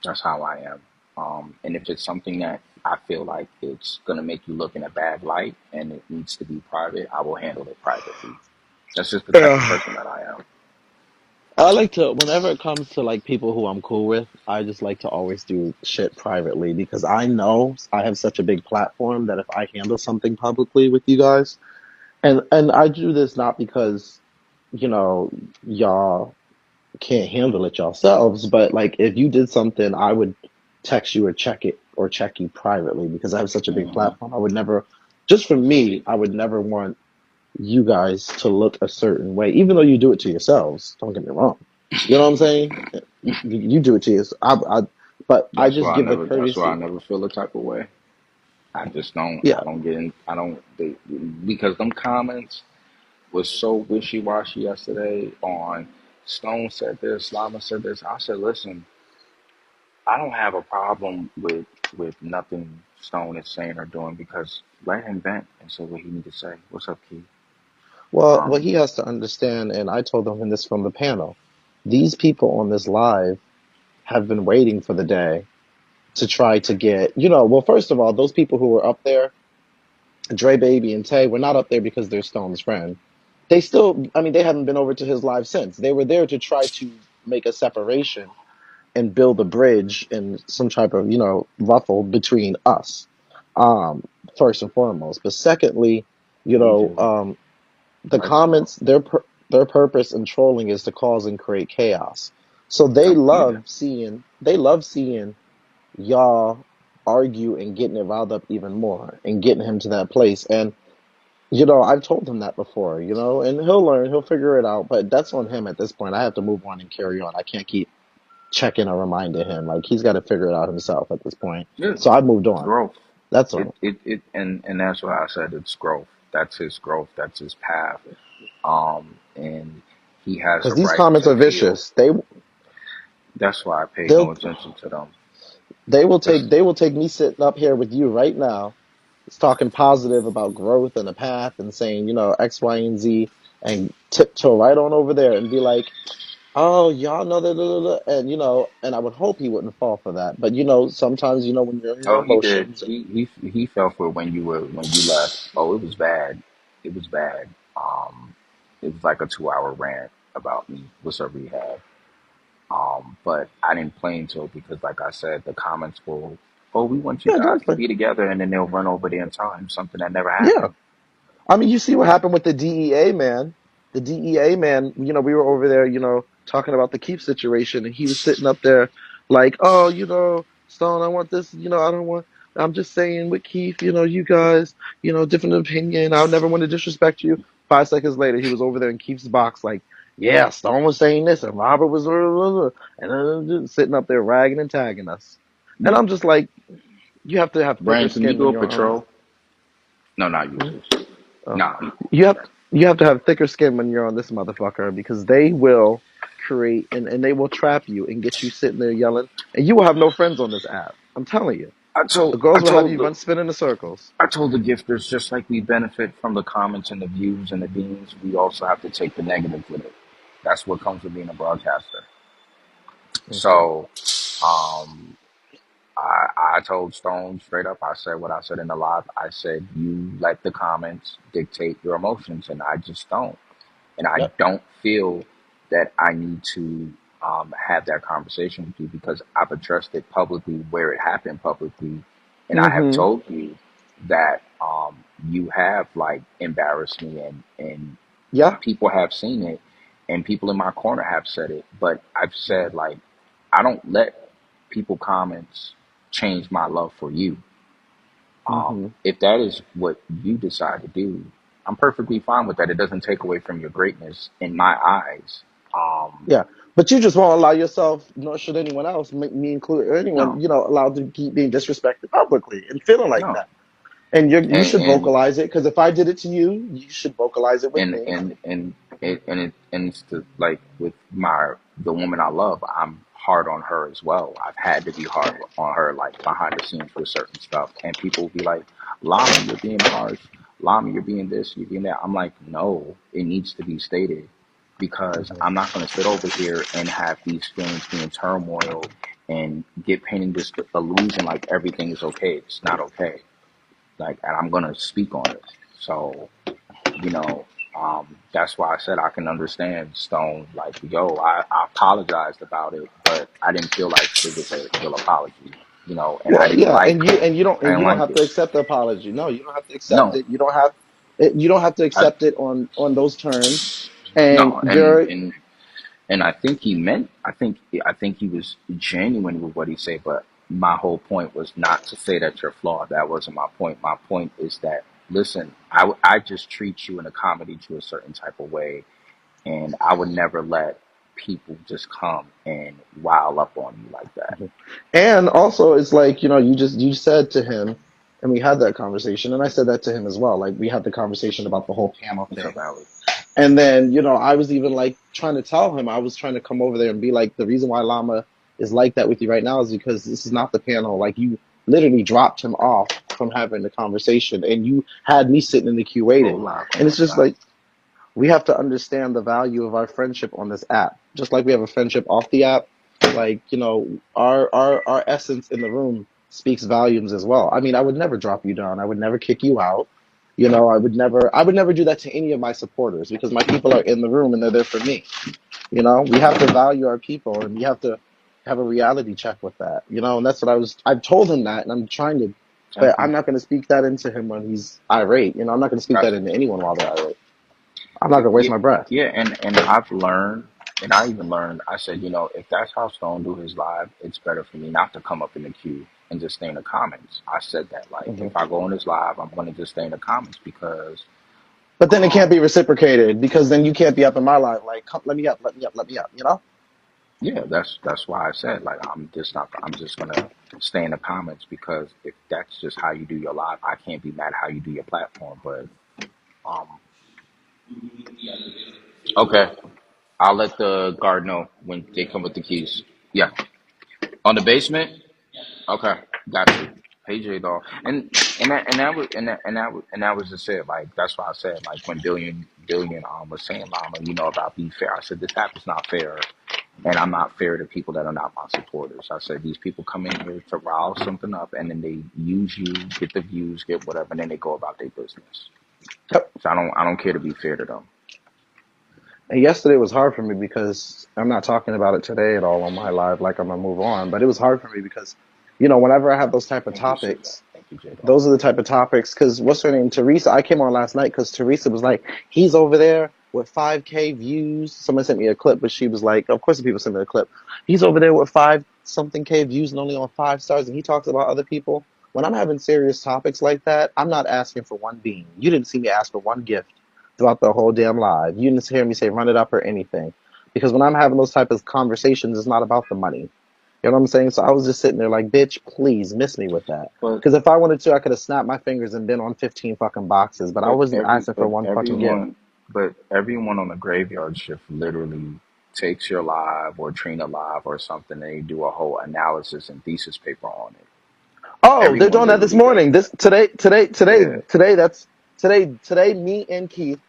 That's how I am. And if it's something that I feel like it's gonna make you look in a bad light and it needs to be private, I will handle it privately. That's just the type of Yeah. person that I am. I like to, whenever it comes to like people who I'm cool with, I just like to always do shit privately because I know I have such a big platform that if I handle something publicly with you guys, and I do this not because, you know, y'all can't handle it yourselves, but like if you did something, I would text you or check it or check you privately because I have such a big Hmm. platform. I would never, just for me, I would never want you guys to look a certain way, even though you do it to yourselves. Don't get me wrong. You know what I'm saying? You do it to yourself. But I That's just why I give the never. That's why I courtesy. never feel the type of way. I just don't. Yeah. I don't get in. I don't. Because them comments was so wishy washy yesterday on Stone said this, Llama said this. I said, listen, I don't have a problem with nothing Stone is saying or doing because let him vent and say what he need to say. What's up, Key? Well, what Um, he has to understand, and I told him this from the panel, these people on this live have been waiting for the day to try to get, well, first of all, those people who were up there, Dre Baby and Tay, were not up there because they're Stone's friend. They still, I mean, they haven't been over to his live since. They were there to try to make a separation and build a bridge and some type of, ruffle between us, um, first and foremost. But secondly, you we know, do. um, the Like so. comments, their purpose in trolling is to cause and create chaos. So Yeah. they love seeing y'all argue and getting it riled up even more and getting him to that place. And I've told him that before, and he'll learn, he'll figure it out. But that's on him at this point. I have to move on and carry on. I can't keep checking or reminding him. Like he's got to figure it out himself at this point. Yeah. So I've moved on. Growth. That's It all. it it and that's why I said it's growth. That's his growth. That's his path. And he has Because a these right comments to are feel. vicious. That's why I pay no They'll attention to them. Just they will take me sitting up here with you right now, talking positive about growth and a path and saying, X, Y, and Z, and tiptoe right on over there and be like, oh, y'all know that, and and I would hope he wouldn't fall for that. But sometimes when you're in your oh, he did. emotions, He fell for it when you left. Oh, it was bad. It was bad. It was like a 2 hour rant about me. What's up, rehab? But I didn't play into it because, like I said, the comments will, oh, we want you yeah, guys don't to play. be together, and then they'll run over there and tell him something that never Yeah, happened. I mean, you see what happened with the DEA man. The DEA man, we were over there, talking about the Keep situation, and he was sitting up there like, oh, Stone, I want this, I don't want, I'm just saying with Keith, you guys, different opinion. I would never want to disrespect you. 5 seconds later, he was over there in Keith's box, like, yeah, Stone was saying this, and Robert was, and just sitting up there ragging and tagging us. And Yeah. I'm just like, you have to have thicker Brand, can you skin do when a you're on this. patrol? No, not you, Hmm? sis. Oh. No. You have to have thicker skin when you're on this motherfucker because they will create and they will trap you and get you sitting there yelling and you will have no friends on this app. I'm telling you. I The told I girls will have told you the run spin in the circles. I told the gifters just like we benefit from the comments and the views and the beans, we also have to take the negative with it. That's what comes with being a broadcaster. Hmm. So, um, I told Stone straight up. I said what I said in the live. I said you let the comments dictate your emotions, and I just don't. And I Yep. don't feel that I need to have that conversation with you because I've addressed it publicly where it happened publicly, and I have Hmm. told you that you have like embarrassed me, and Yeah. people have seen it, and people in my corner have said it. But I've said like I don't let people comments change my love for you. Hmm. If that is what you decide to do, I'm perfectly fine with that. It doesn't take away from your greatness in my eyes. Um, Yeah. But you just won't allow yourself, nor should anyone else, me included, or anyone, no, allowed to keep being disrespected publicly and feeling like no, that. And you and should and vocalize it because if I did it to you, you should vocalize it with and me. and and and it's like with the woman I love, I'm hard on her as well. I've had to be hard on her, like behind the scenes with certain stuff, and people will be like, "Lama, you're being harsh. Lama, you're being this, you're being that." I'm like, no, it needs to be stated because Hmm. I'm not going to sit over here and have these feelings be in turmoil and get painted this illusion like everything is okay. It's not okay. Like, and I'm gonna speak on it. So, you know, that's why I said I can understand Stone. Like, yo, I apologized about it, but I didn't feel like it was a real apology. And Well, yeah, and you don't I didn't like have it. to accept the apology. No, you don't have to accept No, it. You don't have to I accept it on those terms. And no, and you're and and I think I think he was genuine with what he said. But my whole point was not to say that you're flawed. That wasn't my point. My point is that, listen, I just treat you in a comedy to a certain type of way, and I would never let people just come and rile up on you like that. and also it's like, you said to him, and we had that conversation, and I said that to him as well. Like we had the conversation about the whole panel What's up, thing. Allie? And then, I was even like trying to tell him, I was trying to come over there and be like, the reason why Llama is like that with you right now is because this is not the panel. Like you literally dropped him off from having the conversation and you had me sitting in the queue Go waiting. live. Come And it's on, just stop. like, we have to understand the value of our friendship on this app. Just like we have a friendship off the app, like, our essence in the room speaks volumes as well. I mean, I would never drop you down. I would never kick you out. I would never do that to any of my supporters because my people are in the room and they're there for me. We have to value our people and we have to have a reality check with that. And that's what I've told him that and I'm trying to, but Thank I'm you. not going to speak that into him when he's irate. I'm not going to speak that That's into anyone while they're irate. I'm not going to waste Yeah, my breath. yeah, and I've learned, and I even learned. I said, if that's how Stone do his live, it's better for me not to come up in the queue and just stay in the comments. I said that, like, Hmm. if I go on his live, I'm gonna just stay in the comments because, But then it can't um, be reciprocated because then you can't be up in my life like, come, let me up, let me up, let me up. yeah, that's why I said, like, I'm just gonna stay in the comments because if that's just how you do your live, I can't be mad how you do your platform. But um, okay, I'll let the guard know when they come with the keys. Yeah, on the basement. Okay, got you. Hey J Dog, and that was just it. Like that's why I said like when Billion was saying Llama, about be fair. I said this app is not fair, and I'm not fair to people that are not my supporters. I said these people come in here to rile something up, and then they use you, get the views, get whatever, and then they go about their business. Yep. So I don't care to be fair to them. And yesterday was hard for me because I'm not talking about it today at all on my live, like I'm gonna move on. But it was hard for me because, whenever I have those type of Thank you, Suga. topics, Thank you, J Dog. those are the type of topics. Because what's her name, Teresa? I came on last night because Teresa was like, he's over there with 5K views. Someone sent me a clip, but she was like, of course the people sent me a clip. He's over there with 5 something K views and only on 5 stars, and he talks about other people. When I'm having serious topics like that, I'm not asking for one bean. You didn't see me ask for one gift throughout the whole damn live. You didn't hear me say run it up or anything. Because when I'm having those type of conversations, it's not about the money. You know what I'm saying? So I was just sitting there like, bitch, please miss me with that. But Because if I wanted to, I could have snapped my fingers and been on 15 fucking boxes, but I wasn't asking for one fucking gift. but everyone on the graveyard shift literally takes your live or Trina live or something, and they do a whole analysis and thesis paper on it. Oh, they're Everyone doing that this literally does morning. that. Yeah. Today, me and Keith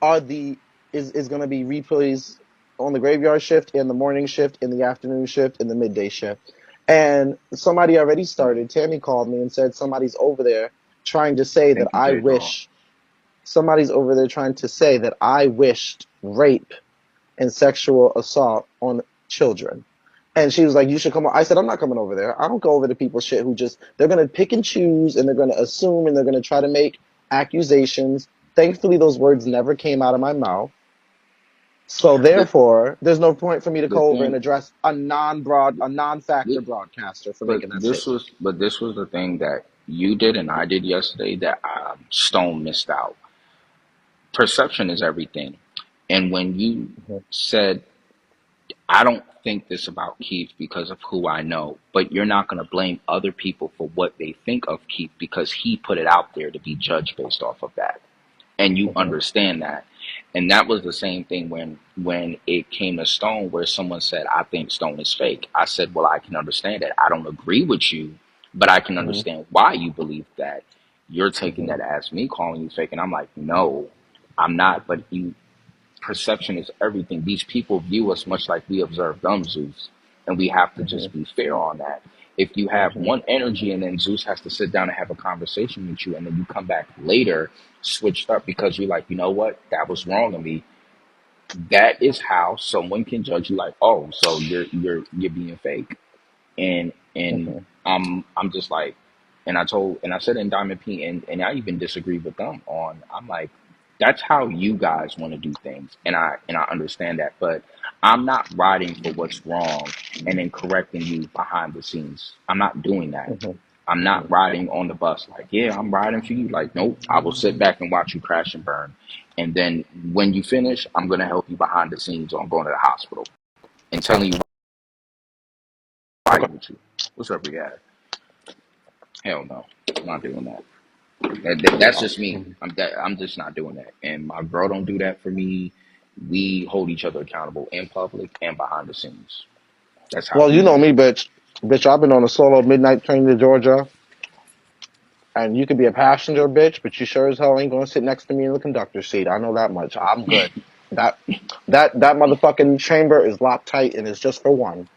are is going to be replays on the graveyard shift, in the morning shift, in the afternoon shift, in the midday shift. And somebody already started. Tammy called me and said somebody's over there trying to say that Thank you, J Dog. somebody's over there trying to say that I wished rape and sexual assault on children. And she was like, you should come on. I said, I'm not coming over there. I don't go over to people's shit who they're going to pick and choose and they're going to assume and they're going to try to make accusations. Thankfully, those words never came out of my mouth. So The therefore, there's no point for me to the go over and thing, address a non-factor broadcaster for making that statement. but this was the thing that you did and I did yesterday that Stone missed out. Perception is everything, and when you Mhm. said I don't think this about Keith because of who I know, but you're not going to blame other people for what they think of Keith because he put it out there to be judged based off of that. And you Mhm. understand that. And that was the same thing when it came to Stone where someone said, I think Stone is fake. I said, well, I can understand it. I don't agree with you, but I can Mhm. understand why you believe that. You're taking Mhm. that as me calling you fake. And I'm like, no, I'm not. But perception is everything. These people view us much like we observe them, Zeus. and we have to Mm-hmm. just be fair on that. If you have Mm-hmm. one energy and then Zeus has to sit down and have a conversation with you, and then you come back later switched up because you're like, you know what, that was wrong of me. That is how someone can judge you, like, oh, so you're being fake. And Mm-hmm. I'm just like, and I said in Diamond P, and I even disagreed with them on, I'm like, that's how you guys want to do things, and I understand that, but I'm not riding for what's wrong and then correcting you behind the scenes. I'm not doing that. Mm-hmm. I'm not riding on the bus like, yeah, I'm riding for you. Like, nope, I will sit back and watch you crash and burn. And then when you finish, I'm going to help you behind the scenes on going to the hospital and telling you why Okay. with you. What's up, Riyadh? Hell no, I'm not doing that. That's just me. Mm-hmm. I'm just not doing that. And my girl don't do that for me. We hold each other accountable in public and behind the scenes. That's how Well, we you know move. me, bitch. Bitch, I've been on a solo midnight train to Georgia, and you could be a passenger, bitch, but you sure as hell ain't gonna sit next to me in the conductor's seat. I know that much. I'm good. That that motherfucking chamber is locked tight, and it's just for one.